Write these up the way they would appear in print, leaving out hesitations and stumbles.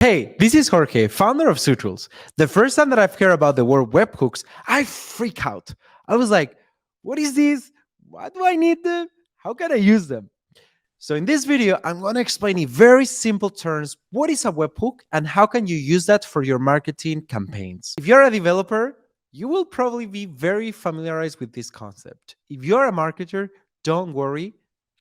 Hey, this is Jorge, founder of zootools. The first time that I've heard about the word webhooks, I freak out. I was like, what is this? Why do I need them? How can I use them? So in this video, I'm going to explain in very simple terms what is a webhook and how can you use that for your marketing campaigns. If you're a developer, you will probably be very familiarized with this concept. If you're a marketer, don't worry,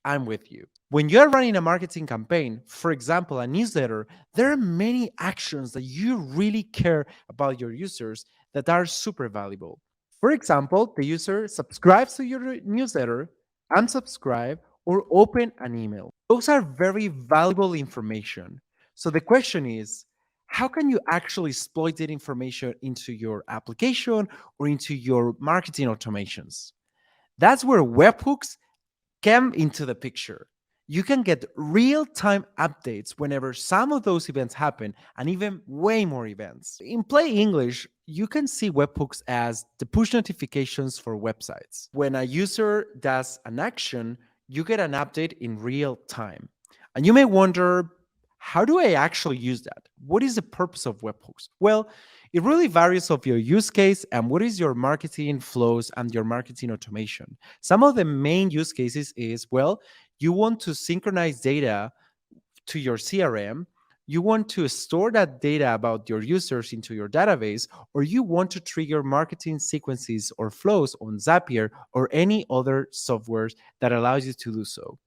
I'm with you. When you're running a marketing campaign, for example, a newsletter, there are many actions that you really care about your users that are super valuable. For example, the user subscribes to your newsletter, unsubscribe, or open an email. Those are very valuable information. So the question is, how can you actually exploit that information into your application or into your marketing automations? That's where webhooks come into the picture. You can get real-time updates whenever some of those events happen and even way more events. In plain English, you can see webhooks as the push notifications for websites. When a user does an action, you get an update in real time. And you may wonder, how do I actually use that? What is the purpose of webhooks? Well, it really varies of your use case and what is your marketing flows and your marketing automation. Some of the main use cases is, well, you want to synchronize data to your CRM, you want to store that data about your users into your database, or you want to trigger marketing sequences or flows on Zapier or any other software that allows you to do so.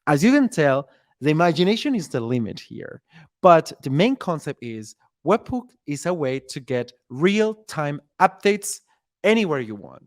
As you can tell, the imagination is the limit here. But the main concept is Webhook is a way to get real time updates anywhere you want.